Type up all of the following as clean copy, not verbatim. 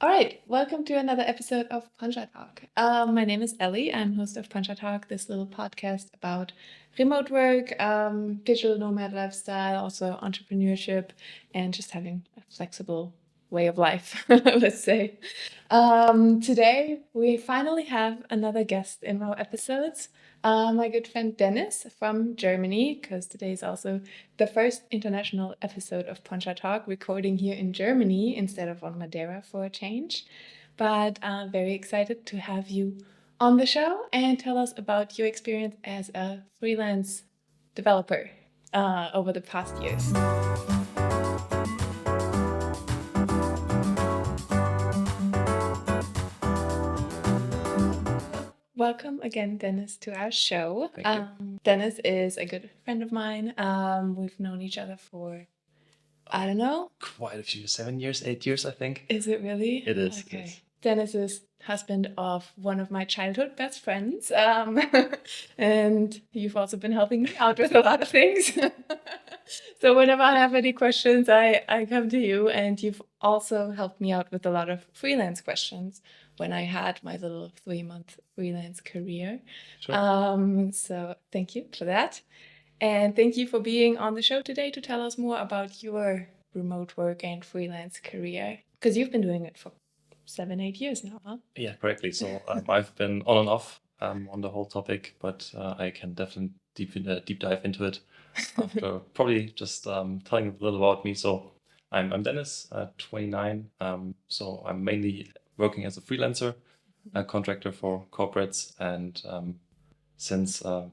All right, welcome to another episode of Poncha Talk. My name is Ellie. I'm host of Poncha Talk, this little podcast about remote work, digital nomad lifestyle, also entrepreneurship, and just having a flexible way of life, let's say. Today, we finally have another guest in our episodes. My good friend Deniz from Germany, because today is also the first international episode of Poncha Talk, recording here in Germany instead of on Madeira for a change. But I'm very excited to have you on the show and tell us about your experience as a freelance developer over the past years. Welcome again, Deniz, to our show. Thank you. Deniz is a good friend of mine. We've known each other for, I don't know. Quite a few, 7 years, 8 years, I think. Is it really? It is. Okay. It is. Deniz is husband of one of my childhood best friends. And you've also been helping me out with a lot of things. So whenever I have any questions, I come to you. And you've also helped me out with a lot of freelance questions when I had my little 3-month freelance career. Sure. So thank you for that. And thank you for being on the show today to tell us more about your remote work and freelance career. Because you've been doing it for 7-8 years now, huh? Yeah, correctly. So I've been on and off on the whole topic, but I can definitely deep dive into it after probably just telling you a little about me. So I'm Deniz, 29. So I'm mainly working as a freelancer, a contractor for corporates, and since I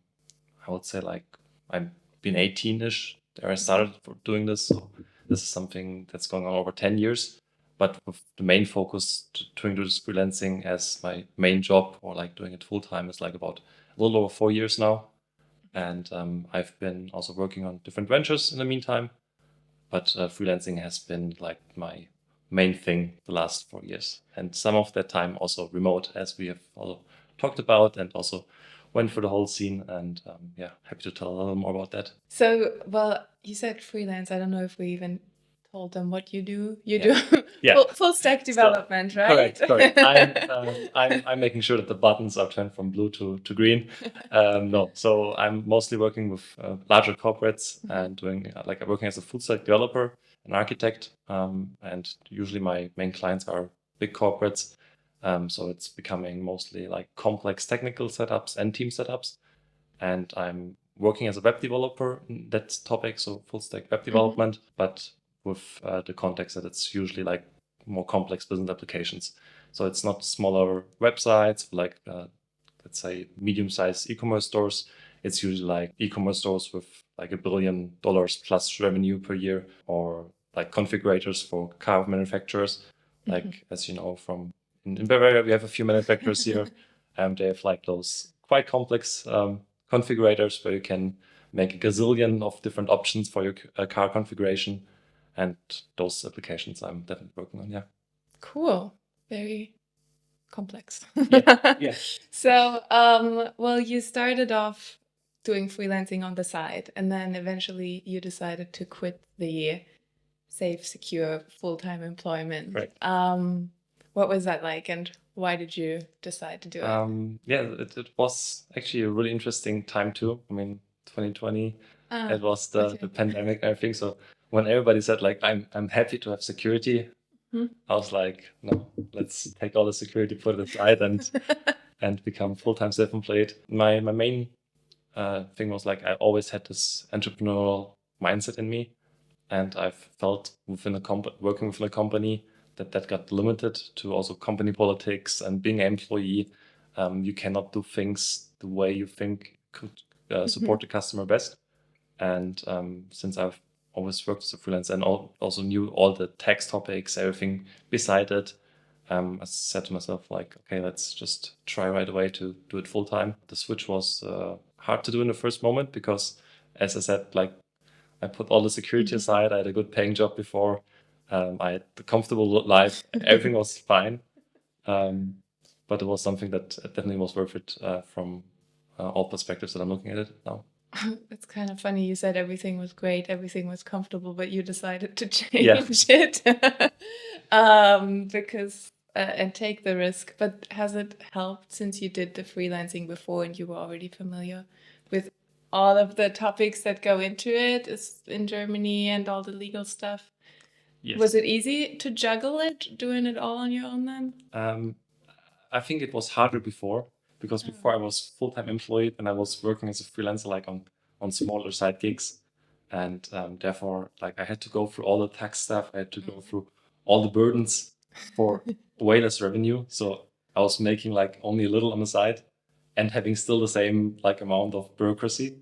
would say like I've been 18-ish, there I started doing this. So this is something that's going on over 10 years. But with the main focus to do this freelancing as my main job or like doing it full time is like about a little over 4 years now. And I've been also working on different ventures in the meantime. But freelancing has been like my main thing the last 4 years. And some of that time also remote, as we have also talked about, and also went for the whole scene. And yeah, happy to tell a little more about that. So, well, you said freelance. I don't know if we even told them what you do. You Yeah. do Yeah. full stack development, right? Correct. I'm making sure that the buttons are turned from blue to green. No, so I'm mostly working with larger corporates and doing like working as a full stack developer, an architect, and usually my main clients are big corporates. So it's becoming mostly like complex technical setups and team setups. And I'm working as a web developer in that topic, so full stack web development, but with the context that it's usually like more complex business applications. So it's not smaller websites like let's say medium-sized e-commerce stores. It's usually like e-commerce stores with like $1 billion plus revenue per year, or like configurators for car manufacturers. Like as you know from in Bavaria, we have a few manufacturers here. They have like those quite complex configurators where you can make a gazillion of different options for your car configuration. And those applications I'm definitely working on. Yeah. Cool. Very complex. Yeah. So, well, you started off doing freelancing on the side, and then eventually you decided to quit the safe, secure, full-time employment. Right. What was that like, and why did you decide to do it? Yeah, it was actually a really interesting time too. I mean, 2020, it was the pandemic and everything. So when everybody said like, I'm happy to have security, I was like, no, let's take all the security, put it aside, and become full-time self-employed. My main thing was like I always had this entrepreneurial mindset in me, and I've felt working within a company that got limited to also company politics and being an employee. You cannot do things the way you think could support the customer best. And since I've always worked as a freelancer and also knew all the tax topics, everything beside it, I said to myself like, okay, let's just try right away to do it full time. The switch was hard to do in the first moment because, as I said, like I put all the security aside. I had a good paying job before. I had the comfortable life. Everything was fine. But it was something that definitely was worth it from all perspectives that I'm looking at it now. It's kind of funny. You said everything was great, everything was comfortable, but you decided to change it because and take the risk. But has it helped since you did the freelancing before and you were already familiar with all of the topics that go into it is in Germany and all the legal stuff? Yes. Was it easy to juggle it, doing it all on your own then? I think it was harder before because before I was full-time employed and I was working as a freelancer like on smaller side gigs, and therefore like I had to go through all the tax stuff. I had to go through all the burdens for way less revenue. So I was making like only a little on the side and having still the same like amount of bureaucracy.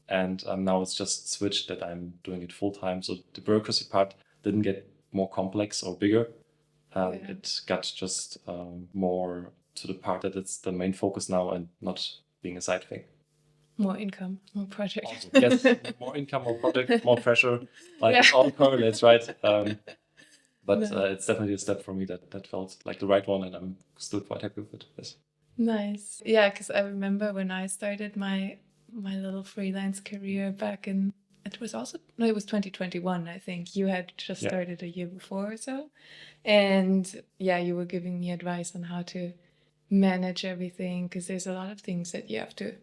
And now it's just switched that I'm doing it full time. So the bureaucracy part didn't get more complex or bigger. It got just more to the part that it's the main focus now and not being a side thing. More income, more project. Also, yes, more income, more project, more pressure. Like it all correlates, right? But it's definitely a step for me that felt like the right one, and I'm still quite happy with it. Yes. Nice. Yeah, because I remember when I started my little freelance career back in, it was 2021, I think. You had just started a year before or so. And yeah, you were giving me advice on how to manage everything because there's a lot of things that you have to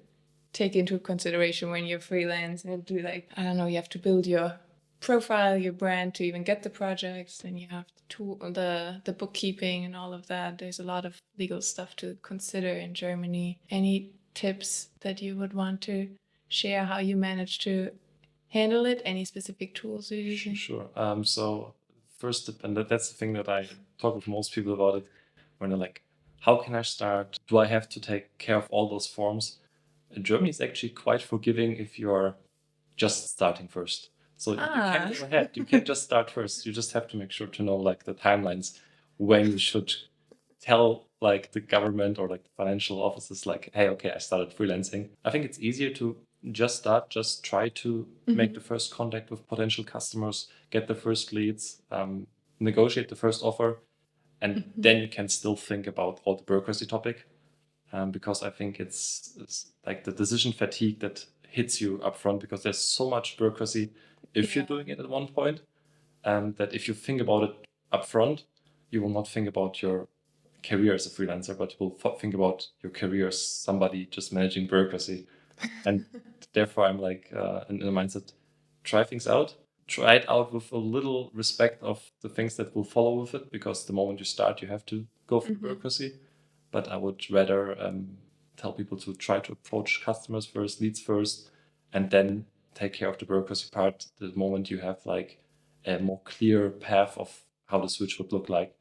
take into consideration when you're freelance and do like, I don't know, you have to build your profile, your brand to even get the projects, and you have the bookkeeping and all of that. There's a lot of legal stuff to consider in Germany. Any tips that you would want to share how you manage to handle it? Any specific tools you're using? Sure. So first, and that's the thing that I talk with most people about it, when they're like, how can I start? Do I have to take care of all those forms? Germany is actually quite forgiving if you're just starting first. So you can go ahead. You can just start first. You just have to make sure to know like the timelines when you should tell like the government or like the financial offices like, hey, okay, I started freelancing. I think it's easier to just start, just try to make the first contact with potential customers, get the first leads, negotiate the first offer, and then you can still think about all the bureaucracy topic. Because I think it's like the decision fatigue that hits you up front because there's so much bureaucracy if you're doing it at one point, that if you think about it up front, you will not think about your career as a freelancer, but you will think about your career as somebody just managing bureaucracy. And therefore, I'm like in the mindset, try things out, try it out with a little respect of the things that will follow with it, because the moment you start, you have to go through bureaucracy. But I would rather tell people to try to approach customers first, leads first, and then take care of the bureaucracy part the moment you have like a more clear path of how the switch would look like.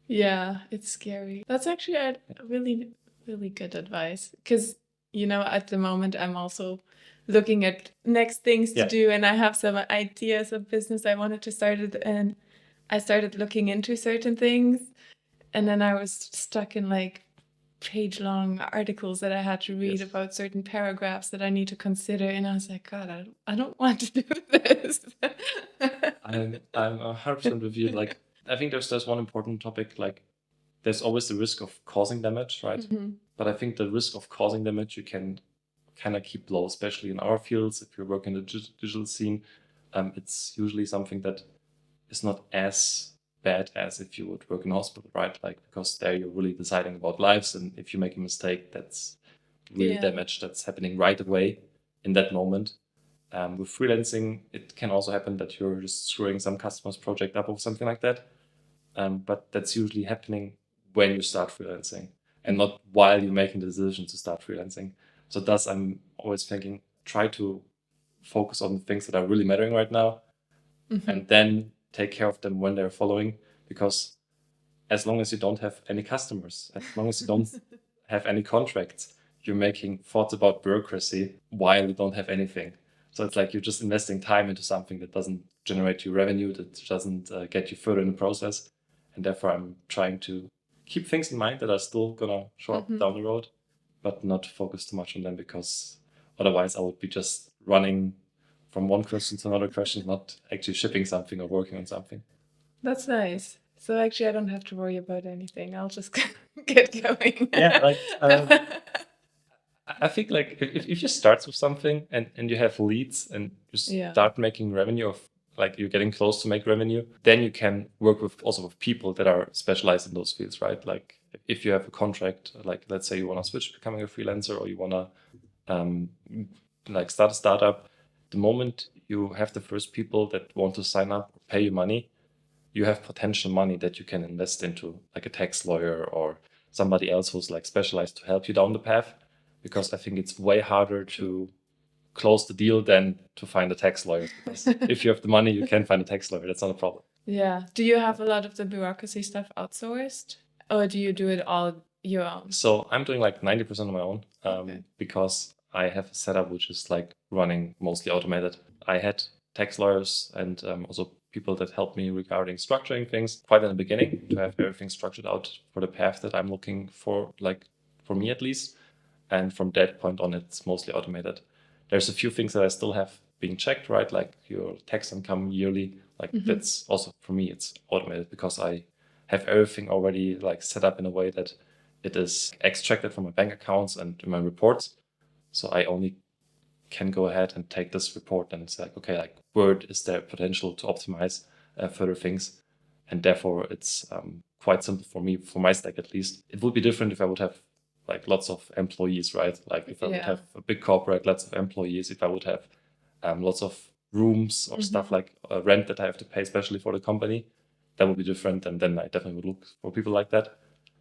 Yeah, it's scary. That's actually a really, really good advice because, at the moment I'm also looking at next things to do, and I have some ideas of business I wanted to start it, and I started looking into certain things, and then I was stuck in like page-long articles that I had to read about certain paragraphs that I need to consider, and I was like, God, I don't want to do this. I'm 100% with you. Like, I think there's one important topic. Like, there's always the risk of causing damage, right? But I think the risk of causing damage you can kind of keep low, especially in our fields. If you're working in the digital scene, it's usually something that is not as bad as if you would work in a hospital, right? Like, because there you're really deciding about lives, and if you make a mistake, that's real damage that's happening right away in that moment. With freelancing, it can also happen that you're just screwing some customer's project up or something like that. But that's usually happening when you start freelancing and not while you're making the decision to start freelancing. So thus, I'm always thinking, try to focus on the things that are really mattering right now, and then take care of them when they're following. Because as long as you don't have any customers, as long as you don't have any contracts, you're making thoughts about bureaucracy while you don't have anything. So it's like you're just investing time into something that doesn't generate you revenue, that doesn't get you further in the process. And therefore, I'm trying to keep things in mind that are still gonna show up down the road, but not focus too much on them, because otherwise I would be just running from one question to another question, not actually shipping something or working on something. That's nice. So actually, I don't have to worry about anything. I'll just get going. Yeah, like I think like if you start with something and you have leads and you start making revenue of like you're getting close to make revenue, then you can work with also with people that are specialized in those fields, right? Like if you have a contract, like let's say you want to switch to becoming a freelancer, or you want to like start a startup, the moment you have the first people that want to sign up, pay you money, you have potential money that you can invest into like a tax lawyer or somebody else who's like specialized to help you down the path. Because I think it's way harder to close the deal than to find a tax lawyer. Because if you have the money, you can find a tax lawyer. That's not a problem. Yeah. Do you have a lot of the bureaucracy stuff outsourced, or do you do it all your own? So I'm doing like 90% on my own because I have a setup which is like running mostly automated. I had tax lawyers and also people that helped me regarding structuring things quite in the beginning to have everything structured out for the path that I'm looking for, like for me at least. And from that point on, it's mostly automated. There's a few things that I still have being checked, right? Like your tax income yearly, like that's also for me, it's automated because I have everything already like set up in a way that it is extracted from my bank accounts and my reports. So I only can go ahead and take this report and it's like, okay, like where is there potential to optimize further things? And therefore it's quite simple for me, for my stack at least. It would be different if I would have like lots of employees, right? Like if I would have a big corporate, lots of employees, if I would have lots of rooms or stuff like rent that I have to pay, especially for the company, that would be different. And then I definitely would look for people like that.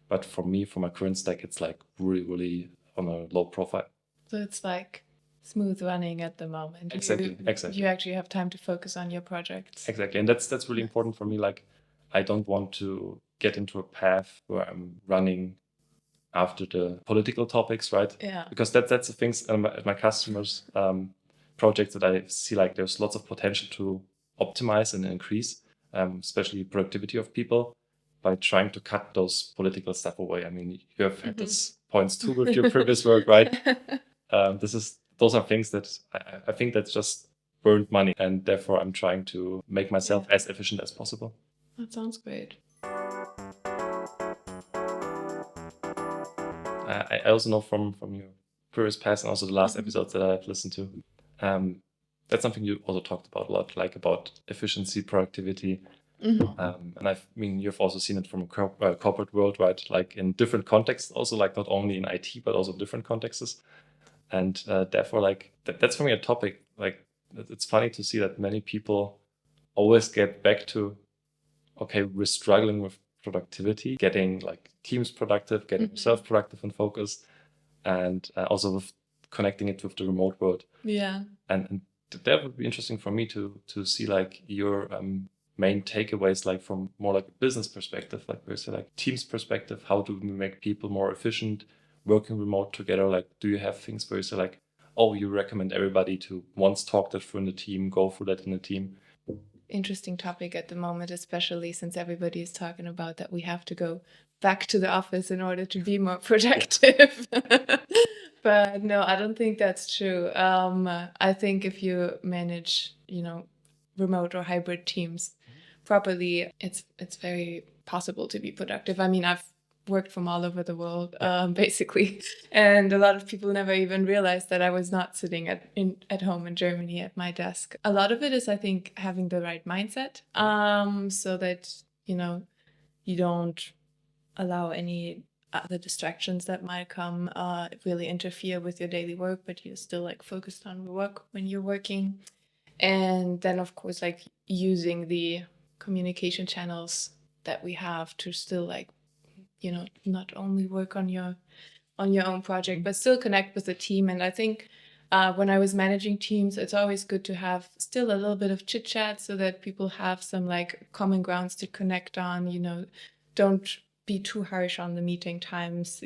But for me, for my current stack, it's like really, really on a low profile. So it's like smooth running at the moment. Exactly. You actually have time to focus on your projects. Exactly. And that's really important for me. Like I don't want to get into a path where I'm running after the political topics, right? Yeah. Because that's the things at my customers' projects that I see like there's lots of potential to optimize and increase, especially productivity of people by trying to cut those political stuff away. I mean, you have had this points too with your previous work, right? Those are things that I think that's just burned money, and therefore I'm trying to make myself as efficient as possible. That sounds great. I also know from your previous past and also the last episodes that I've listened to, that's something you also talked about a lot, like about efficiency, productivity. And I mean, you've also seen it from a corporate world, right? Like in different contexts, also like not only in IT, but also different contexts. And therefore, like that's for me a topic. Like it's funny to see that many people always get back to, okay, we're struggling with productivity, getting like teams productive, getting yourself productive and focused, and also with connecting it with the remote world. Yeah. And that would be interesting for me to see like your main takeaways, like from more like a business perspective, like where's like teams perspective, how do we make people more efficient working remote together? Like, do you have things where you say like, oh, you recommend everybody to once talk that through in the team, go through that in the team? Interesting topic at the moment, especially since everybody is talking about that we have to go back to the office in order to be more productive. But no, I don't think that's true. I think if you manage, remote or hybrid teams properly, it's very possible to be productive. I mean, I've worked from all over the world, basically, and a lot of people never even realized that I was not sitting at home in Germany at my desk. A lot of it is, I think, having the right mindset, so that you don't allow any other distractions that might come really interfere with your daily work, but you're still like focused on work when you're working. And then, of course, like using the communication channels that we have to still like not only work on your own project, but still connect with the team. And I think when I was managing teams, it's always good to have still a little bit of chit chat so that people have some like common grounds to connect on. Don't be too harsh on the meeting times.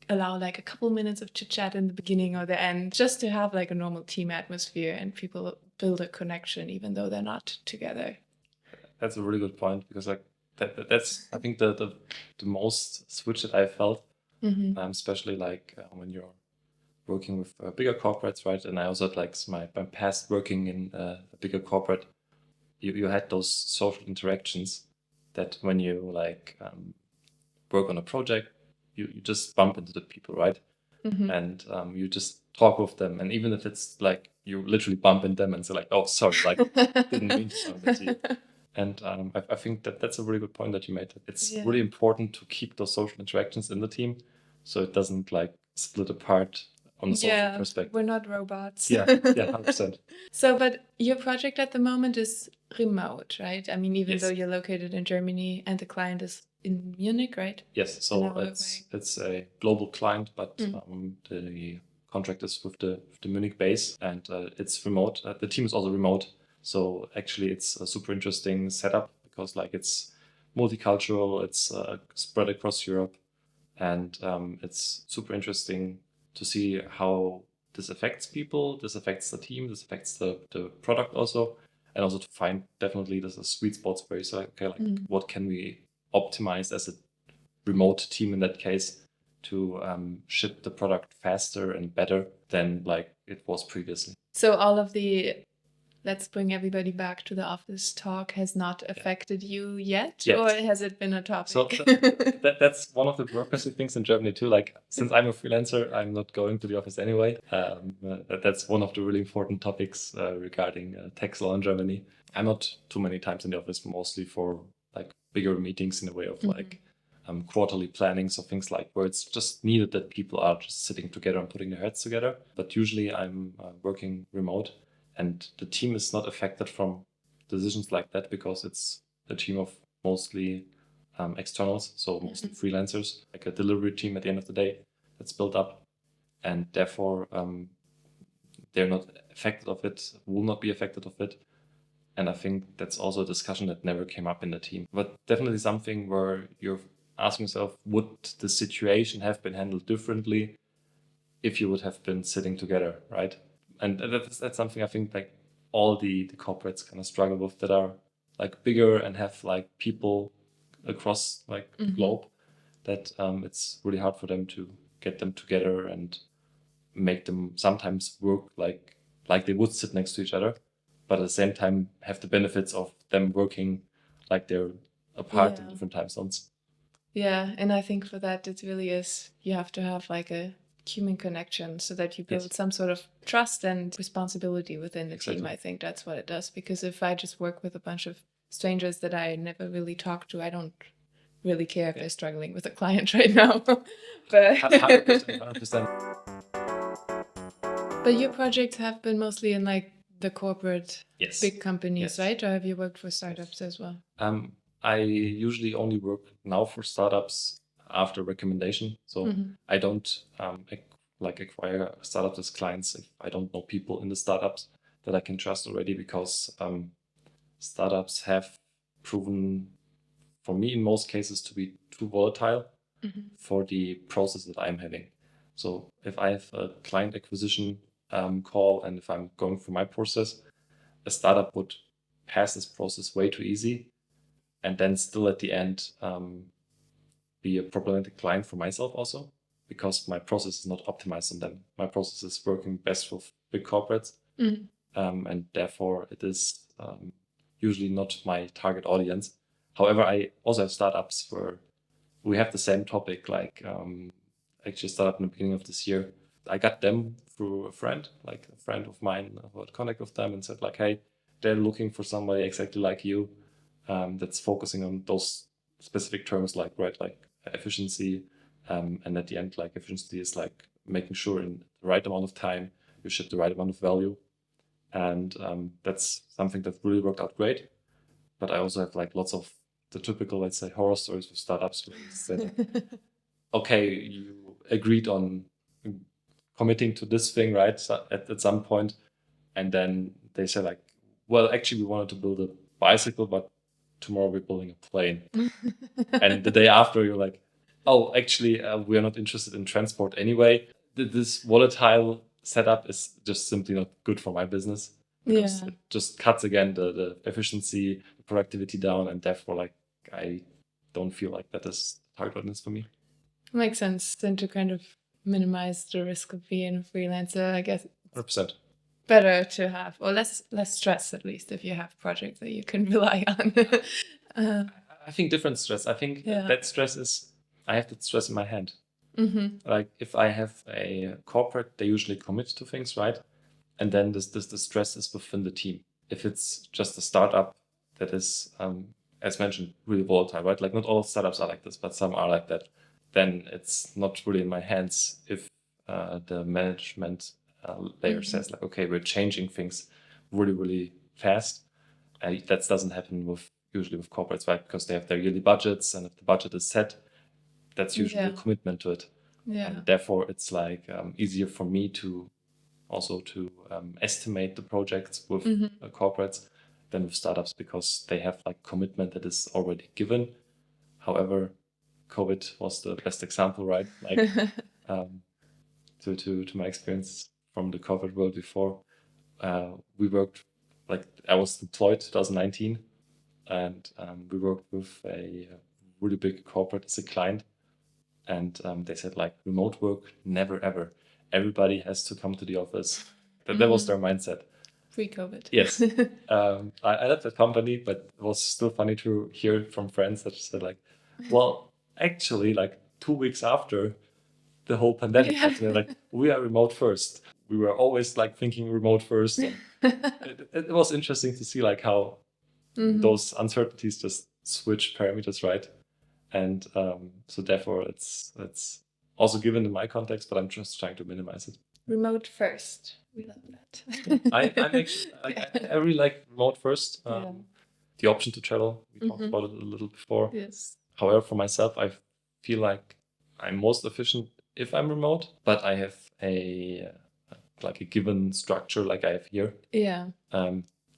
Allow like a couple minutes of chit chat in the beginning or the end, just to have like a normal team atmosphere and people build a connection even though they're not together. That's a really good point, because like that's I think the most switch that I felt, especially like when you're working with bigger corporates, right? And I also had like my past working in a bigger corporate, you had those social interactions that when you like work on a project, you just bump into the people, right? And you just talk with them. And even if it's like you literally bump into them and say like, oh, sorry, like didn't mean to sound that to you. And I think that that's a really good point that you made. It's really important to keep those social interactions in the team, so it doesn't like split apart on the social perspective. We're not robots. Yeah, 100%. So, but your project at the moment is remote, right? I mean, even Yes. though you're located in Germany and the client is in Munich, right? Yes, so it's a global client, but the contract is with the Munich base, and it's remote. The team is also remote, so actually it's a super interesting setup because like it's multicultural, it's spread across Europe, and it's super interesting to see how this affects people, this affects the team, this affects the product also, and also to find definitely there's a sweet spots where you say, okay, like what can we optimize as a remote team in that case to ship the product faster and better than like it was previously. So all of the let's bring everybody back to the office talk has not affected you yet, or has it been a topic? So that's one of the bureaucracy things in Germany too. Like since I'm a freelancer, I'm not going to the office anyway. That's one of the really important topics regarding tax law in Germany. I'm not too many times in the office, mostly for like bigger meetings in the way of like quarterly planning, so things like where it's just needed that people are just sitting together and putting their heads together. But usually I'm working remote, and the team is not affected from decisions like that because it's a team of mostly externals, so mostly freelancers, like a delivery team at the end of the day that's built up, and therefore they're not affected of it, will not be affected of it. And I think that's also a discussion that never came up in the team, but definitely something where you're asking yourself, would the situation have been handled differently if you would have been sitting together, right? And that's something I think like all the corporates kind of struggle with that are like bigger and have like people across like the globe, that it's really hard for them to get them together and make them sometimes work like they would sit next to each other, but at the same time have the benefits of them working like they're apart in different time zones. Yeah, and I think for that it really is, you have to have like a human connection so that you build some sort of trust and responsibility within the team. I think that's what it does, because if I just work with a bunch of strangers that I never really talk to, I don't really care if they're struggling with a client right now. But 100%. But your projects have been mostly in like the corporate big companies, right? Or have you worked for startups as well? I usually only work now for startups after recommendation. So I don't acquire startups as clients if I don't know people in the startups that I can trust already, because startups have proven for me in most cases to be too volatile for the process that I'm having. So if I have a client acquisition call, and if I'm going through my process, a startup would pass this process way too easy, and then still at the end be a problematic client for myself also, because my process is not optimized on them. My process is working best with big corporates, and therefore it is usually not my target audience. However, I also have startups where we have the same topic, like actually started in the beginning of this year. I got them through a friend, like a friend of mine who had contact with them and said like, hey, they're looking for somebody exactly like you that's focusing on those specific terms, like efficiency. And at the end, like efficiency is like making sure in the right amount of time you ship the right amount of value. And that's something that really worked out great. But I also have like lots of the typical, let's say, horror stories with startups where you said, okay, you agreed on committing to this thing, right? So at some point, and then they say like, well, actually we wanted to build a bicycle, but tomorrow we're building a plane. And the day after you're like, oh, actually we're not interested in transport anyway. This volatile setup is just simply not good for my business, because it just cuts again the efficiency, the productivity down, and therefore like I don't feel like that is target audience for me. Makes sense. Then to kind of minimize the risk of being a freelancer, I guess 100%. Better to have, or less stress, at least, if you have projects that you can rely on. I think different stress. I think that stress is, I have that stress in my hand. Like if I have a corporate, they usually commit to things, right? And then the stress is within the team. If it's just a startup that is, as mentioned, really volatile, right? Like not all startups are like this, but some are like that. Then it's not really in my hands if the management layer says like, okay, we're changing things really, really fast. That doesn't happen usually with corporates, right? Because they have their yearly budgets, and if the budget is set, that's usually a commitment to it. And therefore, it's like easier for me to also to estimate the projects with corporates than with startups, because they have like commitment that is already given. However, COVID was the best example, right? Like to my experience from the corporate world before, we worked, like I was employed 2019, and we worked with a really big corporate as a client, and they said like remote work, never ever. Everybody has to come to the office. That was their mindset. Pre-COVID. Yes. I left that company, but it was still funny to hear it from friends that said like, well, actually, like 2 weeks after the whole pandemic happened, they're like, we are remote first. We were always like thinking remote first. And it was interesting to see like how those uncertainties just switch parameters, right? And so therefore it's also given in my context, but I'm just trying to minimize it. Remote first. We love that. I'm actually, I really like remote first. The option to travel, we talked about it a little before. Yes. However, for myself, I feel like I'm most efficient if I'm remote, but I have a given structure like I have here. Yeah.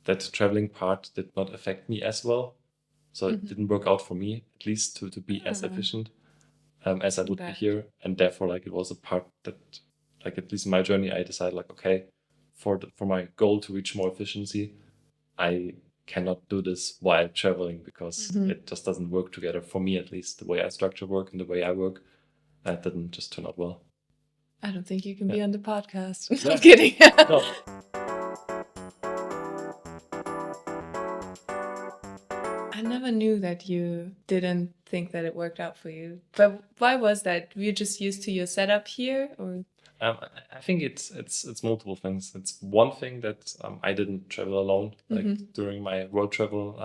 That traveling part did not affect me as well. So it didn't work out for me, at least to be as efficient as I would be here. And therefore, like it was a part that, like at least in my journey, I decided like, okay, for my goal to reach more efficiency, I cannot do this while traveling, because it just doesn't work together for me, at least the way I structure work and the way I work. That didn't just turn out well. I don't think you can be on the podcast. I'm kidding. No. I never knew that you didn't think that it worked out for you. But why was that? Were you just used to your setup here, or? I think it's multiple things. It's one thing that I didn't travel alone. Like during my road travel,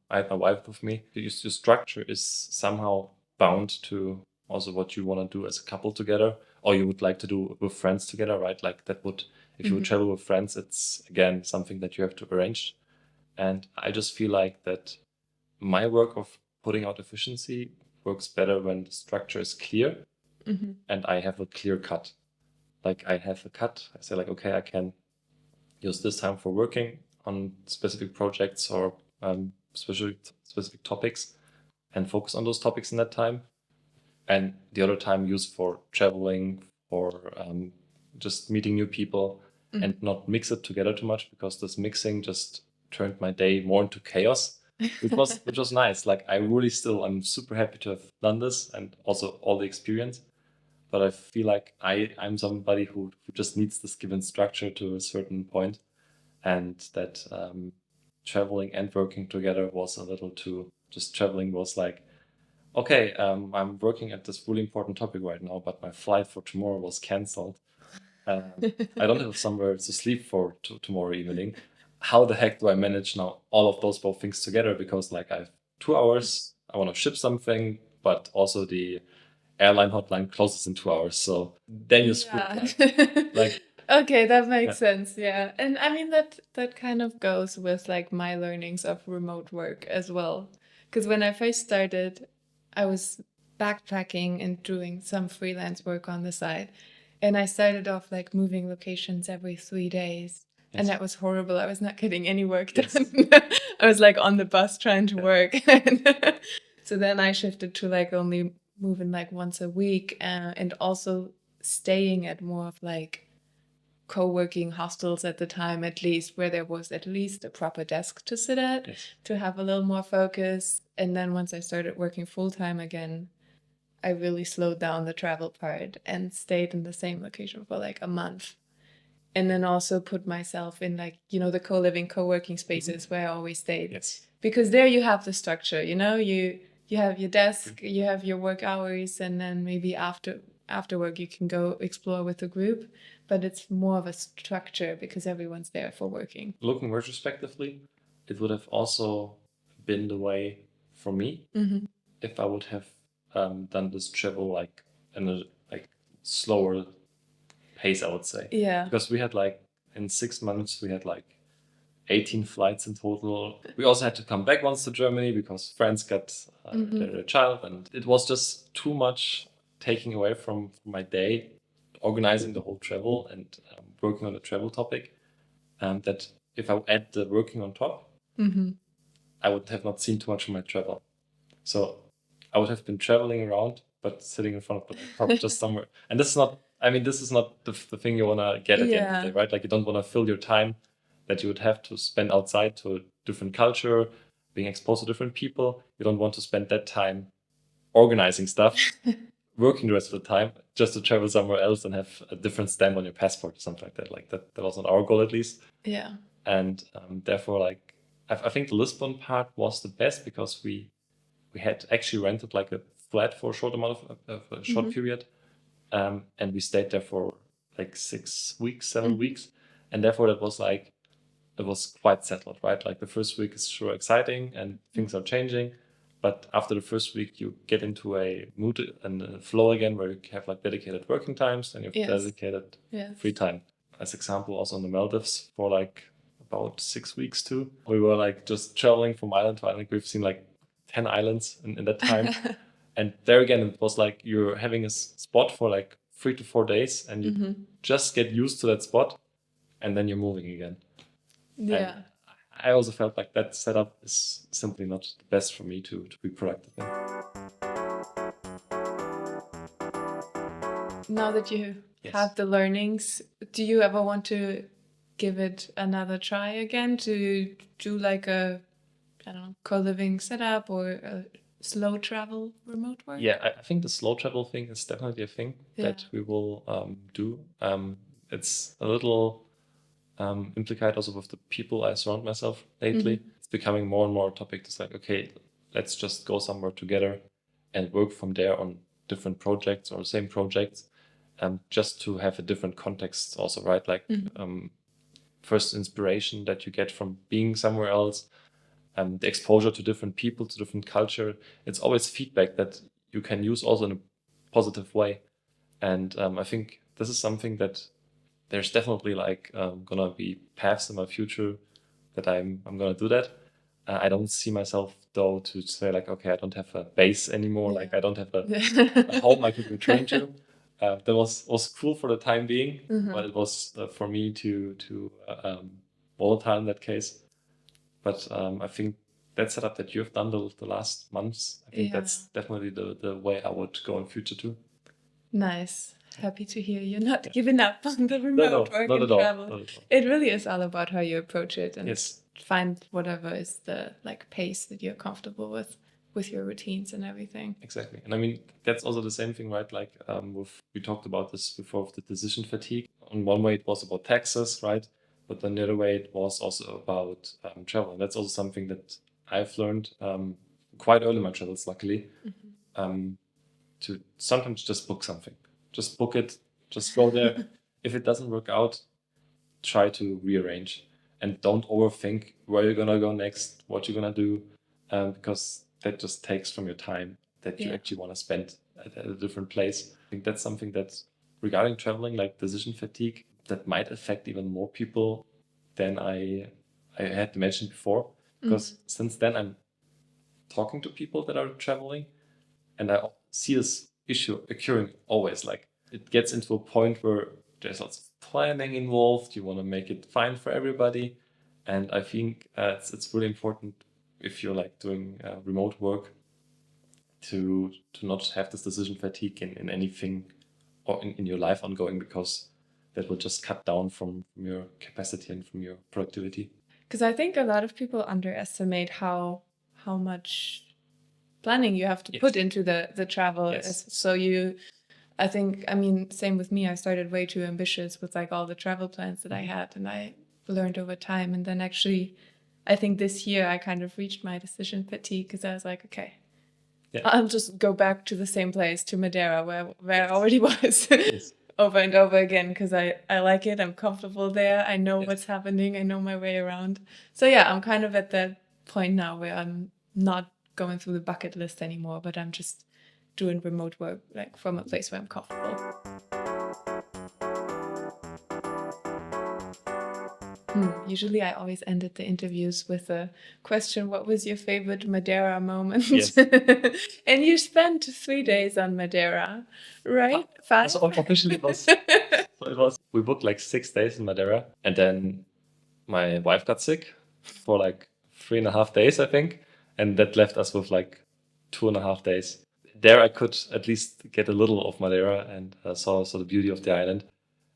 I had my wife with me. Your structure is somehow bound to also what you want to do as a couple together, or you would like to do with friends together, right? Like that would, if you would travel with friends, it's again something that you have to arrange. And I just feel like that my work of putting out efficiency works better when the structure is clear and I have a clear cut. Like I have a cut. I say like, okay, I can use this time for working on specific projects or specific topics and focus on those topics in that time. And the other time use for traveling, for just meeting new people, and not mix it together too much, because this mixing just turned my day more into chaos, which was nice. Like I'm super happy to have done this and also all the experience. But I feel like I'm somebody who just needs this given structure to a certain point, and that traveling and working together was a little too. Just traveling was like, okay, I'm working at this really important topic right now, but my flight for tomorrow was cancelled. I don't have somewhere to sleep for tomorrow evening. How the heck do I manage now all of those both things together? Because like I have 2 hours, I want to ship something, but also the airline hotline closes in 2 hours. So then you're screwed. Like okay, that makes sense. Yeah. And I mean that kind of goes with like my learnings of remote work as well. Because when I first started, I was backpacking and doing some freelance work on the side. And I started off like moving locations every 3 days. Yes. And that was horrible. I was not getting any work done. Yes. I was like on the bus trying to work. So then I shifted to like only moving like once a week, and also staying at more of like co-working hostels at the time, at least, where there was at least a proper desk to sit at. Yes. To have a little more focus. And then once I started working full-time again, I really slowed down the travel part and stayed in the same location for like a month. And then also put myself in like, the co-living, co-working spaces where I always stayed. Yes. Because there you have the structure, you have your desk, you have your work hours, and then maybe after after work you can go explore with the group, but it's more of a structure because everyone's there for working. Looking retrospectively, it would have also been the way for me if I would have done this travel like in a like slower pace, I would say. Yeah. Because we had like in 6 months we had like 18 flights in total. We also had to come back once to Germany because friends got their child, and it was just too much taking away from my day, organizing the whole travel and working on the travel topic. That if I add the working on top, I would have not seen too much of my travel. So I would have been traveling around, but sitting in front of the laptop just somewhere. And this is not, I mean, this is not the thing you want to get at the end of the day, right? Like you don't want to fill your time that you would have to spend outside to a different culture, being exposed to different people. You don't want to spend that time organizing stuff, working the rest of the time, just to travel somewhere else and have a different stamp on your passport or something like that. Like that was not our goal, at least. Yeah. And therefore, like I think the Lisbon part was the best because we had actually rented like a flat for a short amount of a short period, and we stayed there for like 6 weeks, 7 weeks, and therefore that was like it was quite settled, right? Like the first week is sure exciting and things are changing, but after the first week you get into a mood and a flow again where you have like dedicated working times and you have dedicated free time. As example, also on the Maldives for like about 6 weeks too, we were like just traveling from island to island. We've seen like 10 islands in that time. And there again, it was like you're having a spot for like 3 to 4 days and you just get used to that spot and then you're moving again. Yeah. And I also felt like that setup is simply not the best for me to be productive in. Now that you have the learnings, do you ever want to give it another try again to do like a, I don't know, co-living setup or a slow travel remote work? Yeah, I think the slow travel thing is definitely a thing that we will do. It's a little implicated also with the people I surround myself lately. It's becoming more and more a topic. It's like, okay, let's just go somewhere together and work from there on different projects or same projects, just to have a different context also, right? Like first inspiration that you get from being somewhere else, the exposure to different people, to different culture. It's always feedback that you can use also in a positive way. And I think this is something that there's definitely like gonna be paths in my future that I'm gonna do that. I don't see myself though to say like, okay, I don't have a base anymore. Like I don't have a home I could return to. That was cool for the time being, but it was for me to volatile in that case. But I think that setup that you've done the last months, I think that's definitely the way I would go in future too. Nice. Happy to hear you're not giving up on the remote work and travel. It really is all about how you approach it and find whatever is the like pace that you're comfortable with your routines and everything. Exactly. And I mean, that's also the same thing, right? Like we talked about this before with the decision fatigue. On one way, it was about taxes, right? But then the other way, it was also about travel. And that's also something that I've learned quite early in my travels, luckily, to sometimes just book something. Just book it, just go there. If it doesn't work out, try to rearrange. And don't overthink where you're going to go next, what you're going to do, because that just takes from your time that you actually want to spend at a different place. I think that's something that regarding traveling, like decision fatigue, that might affect even more people than I had mentioned before. Because since then I'm talking to people that are traveling and I see this issue occurring always. Like it gets into a point where there's lots of planning involved. You want to make it fine for everybody. And I think it's really important if you're like doing remote work to not have this decision fatigue in anything or in your life ongoing, because that will just cut down from your capacity and from your productivity. Because I think a lot of people underestimate how much planning you have to put into the travel. So I think, I mean, same with me. I started way too ambitious with like all the travel plans that I had, and I learned over time. And then actually, I think this year I kind of reached my decision fatigue because I was like, okay, I'll just go back to the same place, to Madeira, where I already was. Yes. Over and over again, because I like it. I'm comfortable there. I know what's happening. I know my way around. So yeah, I'm kind of at that point now where I'm not going through the bucket list anymore, but I'm just doing remote work like from a place where I'm comfortable. Usually I always ended the interviews with a question, what was your favorite Madeira moment? Yes. And you spent 3 days on Madeira, right? 5? So officially we booked like 6 days in Madeira, and then my wife got sick for like 3.5 days, I think. And that left us with like 2.5 days. There I could at least get a little of Madeira and saw the beauty of the island.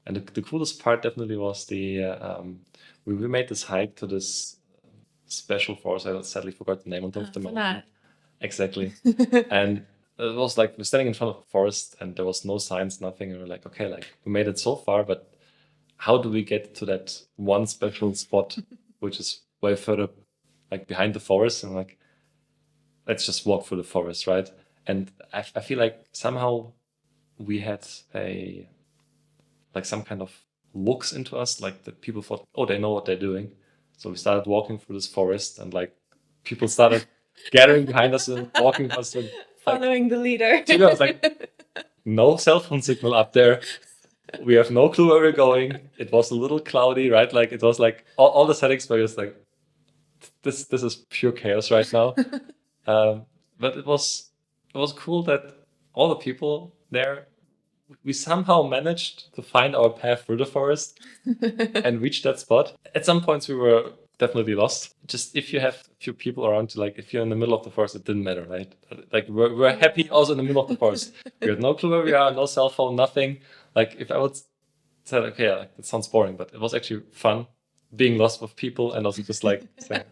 And the coolest part definitely was we made this hike to this special forest. I sadly forgot the name of the mountain. Exactly. And it was like we're standing in front of a forest and there was no signs, nothing. And we're like, okay, like we made it so far, but how do we get to that one special spot, which is way further, like behind the forest? And like, let's just walk through the forest, right? And I feel like somehow we had some kind of looks into us, like that people thought, oh, they know what they're doing. So we started walking through this forest, and like people started gathering behind us and walking us and following the leader. So I was like, no cell phone signal up there. We have no clue where we're going. It was a little cloudy, right? Like it was like all the settings were just like, this is pure chaos right now. But it was cool that all the people there, we somehow managed to find our path through the forest and reach that spot. At some points we were definitely lost. Just if you have a few people around you, like if you're in the middle of the forest, it didn't matter, right? Like we're happy also in the middle of the forest. We had no clue where we are, no cell phone, nothing. Like if I would say, okay, yeah, like, it sounds boring, but it was actually fun being lost with people and also just like saying,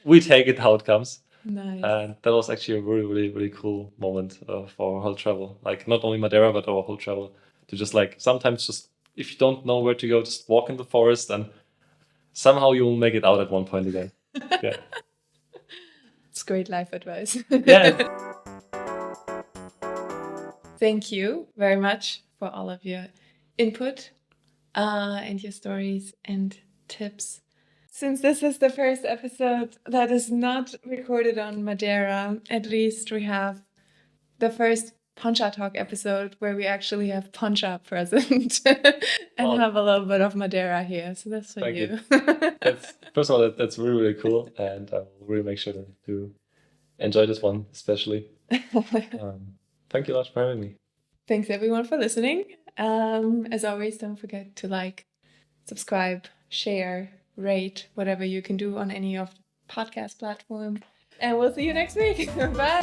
we take it how it comes. Nice. And that was actually a really, really, really cool moment for our whole travel. Like not only Madeira, but our whole travel. To just like sometimes just if you don't know where to go, just walk in the forest and somehow you'll make it out at one point again. Yeah. It's great life advice. Yeah. Thank you very much for all of your input and your stories and tips. Since this is the first episode that is not recorded on Madeira, at least we have the first Poncha Talk episode where we actually have Poncha present and have a little bit of Madeira here. So that's for you. First of all, that's really, really cool. And I will really make sure to enjoy this one, especially. Thank you a lot for having me. Thanks everyone for listening. As always, don't forget to like, subscribe, share, rate, whatever you can do on any of the podcast platforms. And we'll see you next week. Bye.